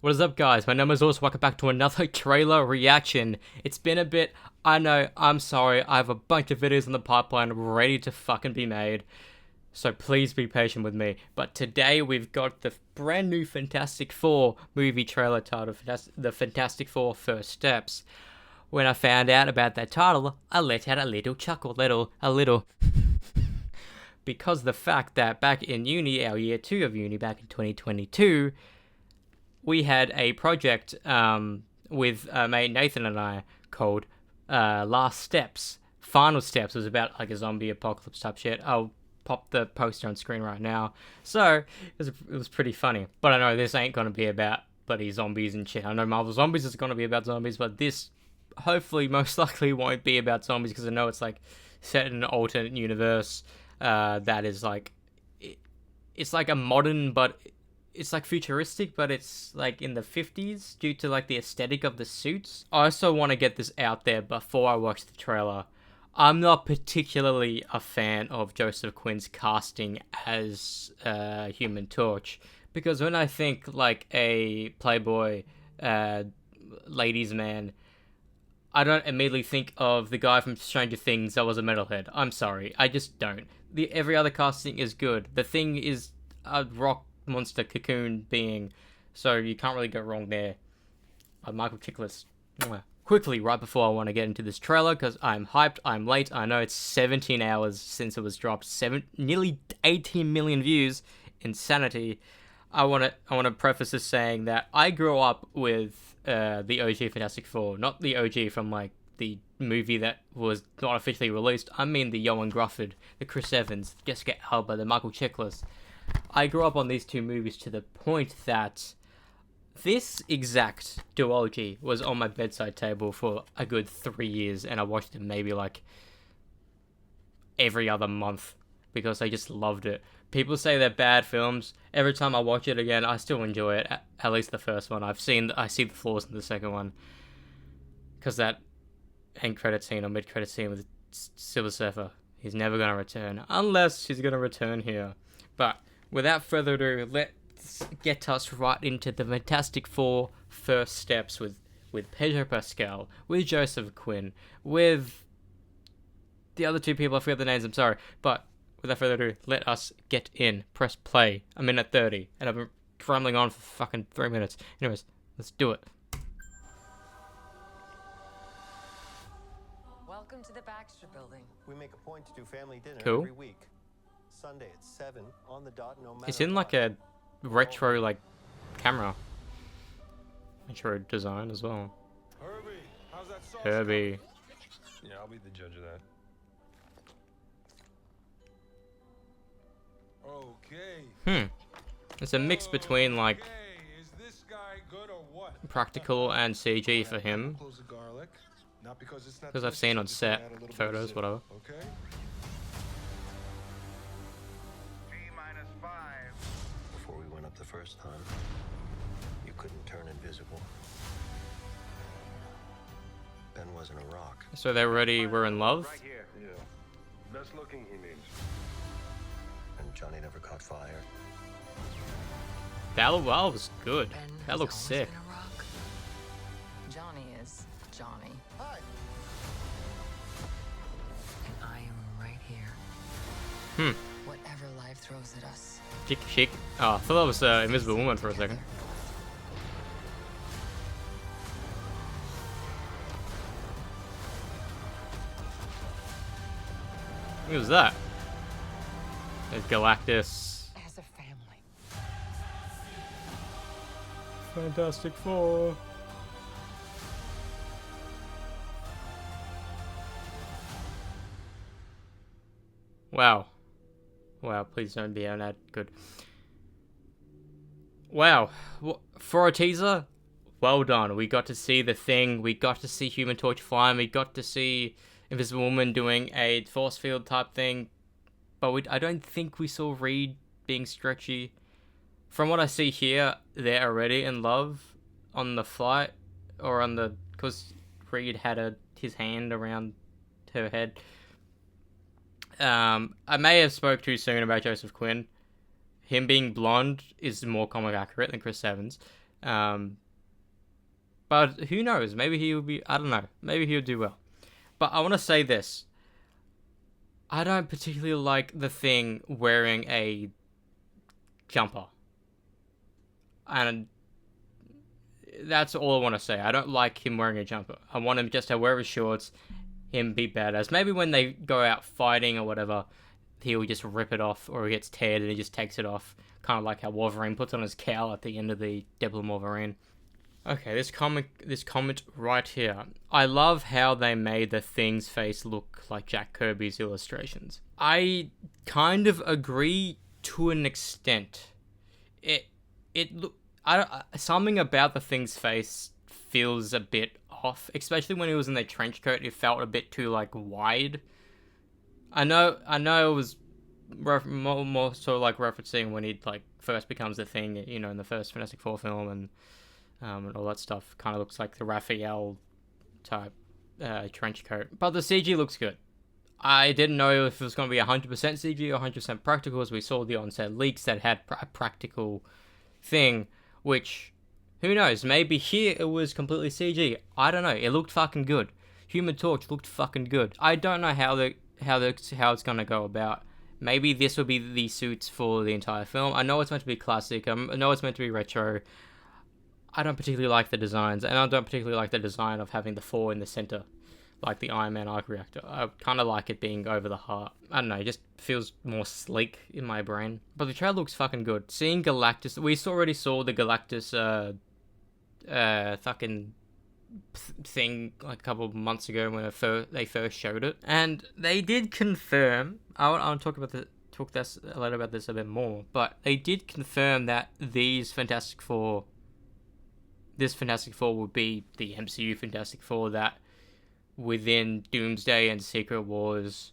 What is up, guys? My name is Lewis. Welcome back to another trailer reaction. It's been a bit. I know. I'm sorry. I have a bunch of videos in the pipeline ready to fucking be made. So please be patient with me. But today we've got the brand new Fantastic Four movie trailer titled The Fantastic Four First Steps. When I found out about that title, I let out a little chuckle. A little. Because the fact that back in uni, our year 2 of uni, back in 2022, we had a project with mate Nathan and I called Last Steps. Final Steps. It was about like a zombie apocalypse type shit. I'll pop the poster on screen right now. So it was pretty funny. But I know this ain't gonna be about bloody zombies and shit. I know Marvel Zombies is gonna be about zombies, but this hopefully most likely won't be about zombies because I know it's like set in an alternate universe that is like it's like a modern but it's like futuristic, but it's like in the 50s due to like the aesthetic of the suits. I also want to get this out there before I watch the trailer. I'm not particularly a fan of Joseph Quinn's casting as Human Torch because when I think like a playboy ladies man, I don't immediately think of the guy from Stranger Things that was a metalhead. I'm sorry, I just don't. Every other casting is good. The Thing is a rock monster cocoon being, so you can't really go wrong there. Michael Chiklis. Quickly, right before I want to get into this trailer, because I'm hyped, I'm late. I know it's 17 hours since it was dropped, nearly 18 million views. Insanity. I want to preface this saying that I grew up with the OG Fantastic Four, not the OG from like the movie that was not officially released. I mean the Johan Grufford, the Chris Evans, the Jessica Alba, the Michael Chiklis. I grew up on these two movies to the point that this exact duology was on my bedside table for a good 3 years, and I watched it maybe like every other month because I just loved it. People say they're bad films. Every time I watch it again, I still enjoy it. At least the first one. I see the flaws in the second one because that end credit scene or mid credit scene with Silver Surfer, he's never gonna return unless he's gonna return here. But without further ado, let's get us right into the Fantastic Four First Steps with Pedro Pascal, with Joseph Quinn, with the other two people. I forget the names, I'm sorry. But without further ado, let us get in. Press play. A minute 30, and I've been rambling on for fucking 3 minutes. Anyways, let's do it. Welcome to the Baxter Building. We make a point to do family dinner Cool. every week. Sunday at 7 on the dot, no matter It's in like a retro like camera. Retro design as well. Herbie, how's that sauce? Herbie. Yeah, I'll be the judge of that. Okay. It's a mix between like Okay, is this guy good or what? practical and CG for him. Close the garlic. Not because it's not Because I've seen on set photos, whatever. Okay. T-5. Before we went up the first time, you couldn't turn invisible. Ben wasn't a rock. So they already were in love? Right here. Yeah. Best looking, he means. And Johnny never caught fire. That was good. Ben That has looks always sick. been a rock. Johnny is Johnny. Hi. And I am right here. Whatever life throws at us. Chic. Oh, I thought that was Invisible Woman for a second. Who was that? There's Galactus. As a family. Fantastic Four. Wow. Wow, please don't be an ad. Good. Wow. For a teaser, well done. We got to see the Thing. We got to see Human Torch flying. We got to see Invisible Woman doing a force field type thing. But I don't think we saw Reed being stretchy. From what I see here, they're already in love on the flight. Or on the... Because Reed had his hand around her head. I may have spoke too soon about Joseph Quinn. Him being blonde is more comic accurate than Chris Evans. But who knows? Maybe he'll be. I don't know. Maybe he'll do well. But I want to say this. I don't particularly like the Thing wearing a jumper. And that's all I want to say. I don't like him wearing a jumper. I want him just to wear his shorts, him be badass. Maybe when they go out fighting or whatever, he'll just rip it off, or he gets teared and he just takes it off. Kind of like how Wolverine puts on his cowl at the end of the Deadpool Wolverine. Okay, this comment right here. I love how they made the Thing's face look like Jack Kirby's illustrations. I kind of agree to an extent. Something about the Thing's face feels a bit off, especially when he was in the trench coat. It felt a bit too like wide. I know it was more sort of like referencing when he like first becomes the Thing, you know, in the first Fantastic Four film and all that stuff. Kind of looks like the Raphael type trench coat, but the CG looks good. I didn't know if it was going to be 100% CG or 100% practical, as we saw the onset leaks that had a practical thing, which, who knows, maybe here it was completely CG. I don't know, it looked fucking good. Human Torch looked fucking good. I don't know how it's going to go about. Maybe this will be the suits for the entire film. I know it's meant to be classic, I know it's meant to be retro. I don't particularly like the designs, and I don't particularly like the design of having the four in the center, like the Iron Man arc reactor. I kind of like it being over the heart. I don't know, it just feels more sleek in my brain. But the trailer looks fucking good. Seeing Galactus, we already saw the Galactus fucking thing like a couple of months ago when they first showed it, and they did confirm. I'll talk later about this a bit more, but they did confirm that this Fantastic Four would be the MCU Fantastic Four that within Doomsday and Secret Wars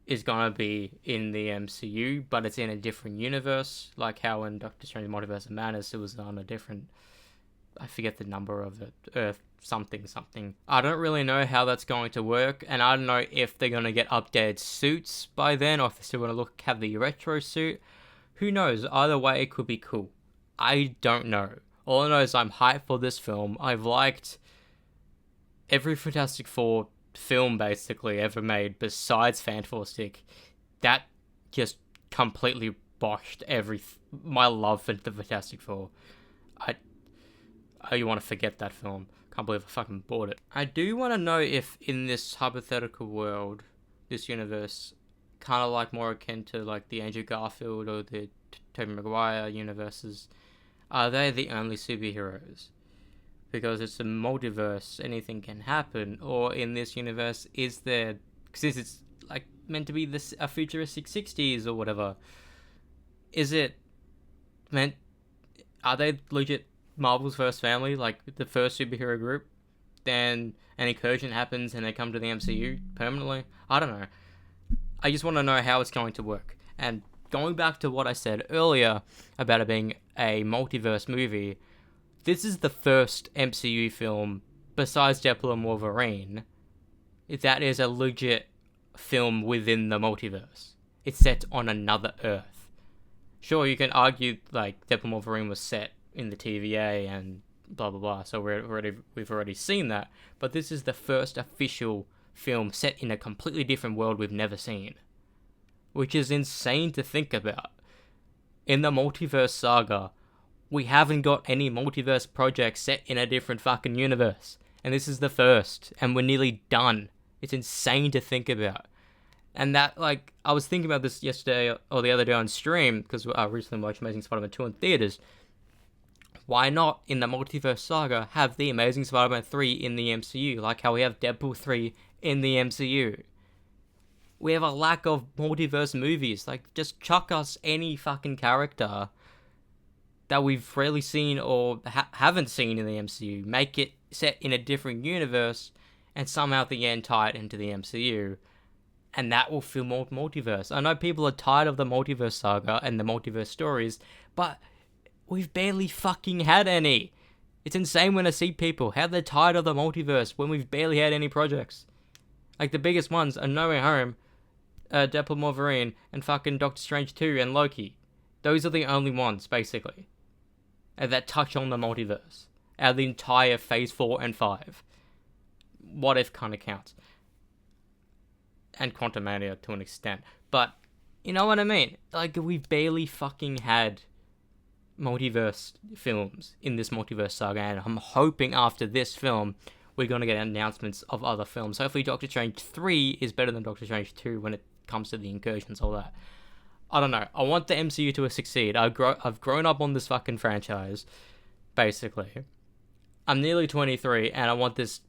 is gonna be in the MCU, but it's in a different universe, like how in Doctor Strange Multiverse of Madness it was on a different, I forget the number of it, Earth something. I don't really know how that's going to work, and I don't know if they're going to get updated suits by then, or if they're still going to have the retro suit. Who knows? Either way, it could be cool. I don't know. All I know is I'm hyped for this film. I've liked every Fantastic Four film basically ever made besides Fantastic. That just completely botched my love for the Fantastic Four. You want to forget that film. Can't believe I fucking bought it. I do want to know if in this hypothetical world, this universe, kind of like more akin to like the Andrew Garfield or the Tobey Maguire universes, are they the only superheroes? Because it's a multiverse, anything can happen. Or in this universe, is there, because it's like meant to be a futuristic 60s or whatever, is it meant, are they legit Marvel's first family, like the first superhero group? Then an incursion happens and they come to the MCU permanently? I don't know. I just want to know how it's going to work. And going back to what I said earlier about it being a multiverse movie, this is the first MCU film, besides Deadpool and Wolverine, that is a legit film within the multiverse. It's set on another Earth. Sure, you can argue like Deadpool and Wolverine was set in the TVA and blah blah blah, so we've already seen that, but this is the first official film set in a completely different world we've never seen, which is insane to think about. In the multiverse saga, we haven't got any multiverse projects set in a different fucking universe, and this is the first, and we're nearly done. It's insane to think about. And that, like, I was thinking about this yesterday or the other day on stream, because I recently watched Amazing Spider-Man 2 in theaters. Why not, in the multiverse saga, have the Amazing Spider-Man 3 in the MCU, like how we have Deadpool 3 in the MCU? We have a lack of multiverse movies. Like, just chuck us any fucking character that we've rarely seen or haven't seen in the MCU. Make it set in a different universe, and somehow at the end tie it into the MCU. And that will feel more multiverse. I know people are tired of the multiverse saga and the multiverse stories, but we've barely fucking had any. It's insane when I see people how they're tired of the multiverse when we've barely had any projects. Like, the biggest ones are No Way Home, Deadpool Wolverine, and fucking Doctor Strange 2 and Loki. Those are the only ones, basically. that touch on the multiverse out of the entire Phase 4 and 5. What If kind of counts. And Quantumania to an extent. But, you know what I mean? Like, we've barely fucking had multiverse films in this multiverse saga, and I'm hoping after this film we're going to get announcements of other films. Hopefully Doctor Strange 3 is better than Doctor Strange 2 when it comes to the incursions, all that. I don't know. I want the MCU to succeed. I've grown up on this fucking franchise, basically. I'm nearly 23, and I want this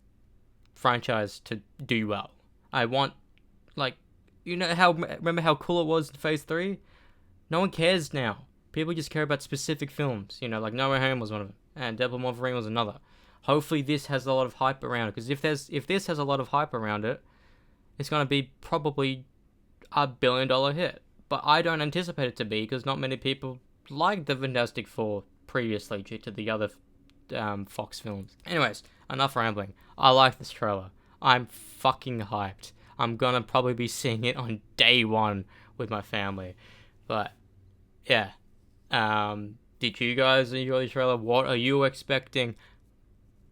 franchise to do well. I want, like, you know how, remember how cool it was in Phase 3? No one cares now. People just care about specific films. You know, like No Way Home was one of them, and Deadpool Wolverine was another. Hopefully this has a lot of hype around it, because if this has a lot of hype around it, it's going to be probably a $1 billion hit. But I don't anticipate it to be, because not many people liked the Fantastic Four previously due to the other Fox films. Anyways, enough rambling. I like this trailer. I'm fucking hyped. I'm going to probably be seeing it on day one with my family. But, yeah. Did you guys enjoy the trailer? What are you expecting?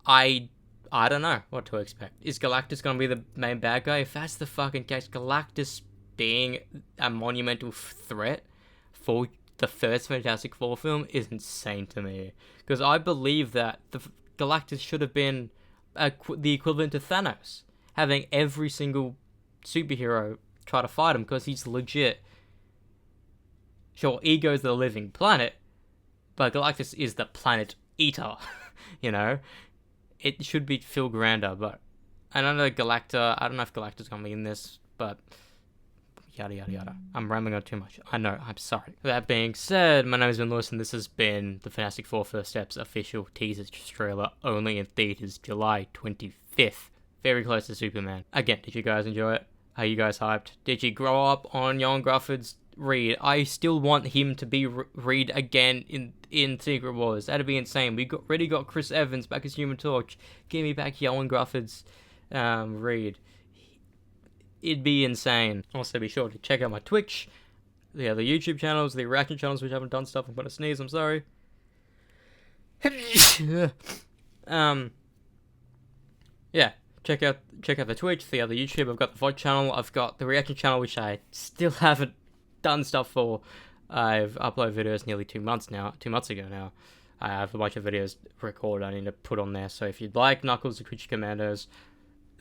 I don't know what to expect. Is Galactus gonna be the main bad guy? If that's the fucking case, Galactus being a monumental threat for the first Fantastic Four film is insane to me. Because I believe that the Galactus should have been the equivalent to Thanos, having every single superhero try to fight him because he's legit. Sure, Ego's the living planet, but Galactus is the planet eater, you know? It should feel grander, but I don't know I don't know if Galacta's gonna be in this, but yada yada yada. I'm rambling on too much. I know, I'm sorry. That being said, my name is Ben Lewis, and this has been the Fantastic Four First Steps official teaser trailer, only in theaters July 25th. Very close to Superman. Again, did you guys enjoy it? Are you guys hyped? Did you grow up on Jon Grufford's Reed? I still want him to be Reed again in Secret Wars. That'd be insane. We already got Chris Evans back as Human Torch. Give me back Jon Grufford's Reed. It'd be insane. Also, be sure to check out my Twitch, the other YouTube channels, the reaction channels which haven't done stuff. I'm gonna sneeze. I'm sorry. Yeah. Check out the Twitch, the other YouTube. I've got the VOD channel. I've got the reaction channel, which I still haven't done stuff for. I've uploaded videos nearly 2 months ago now. I have a bunch of videos recorded I need to put on there. So if you'd like Knuckles the Creature Commandos,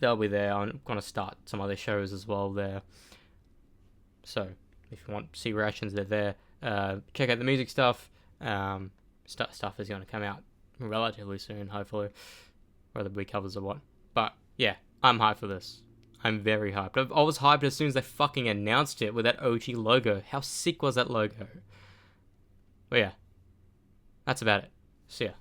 they'll be there. I'm going to start some other shows as well there. So if you want to see reactions, they're there. Check out the music stuff. Stuff is going to come out relatively soon, hopefully. Whether it be covers or what. But yeah, I'm hyped for this. I'm very hyped. I was hyped as soon as they fucking announced it with that OG logo. How sick was that logo? But yeah, that's about it. See ya.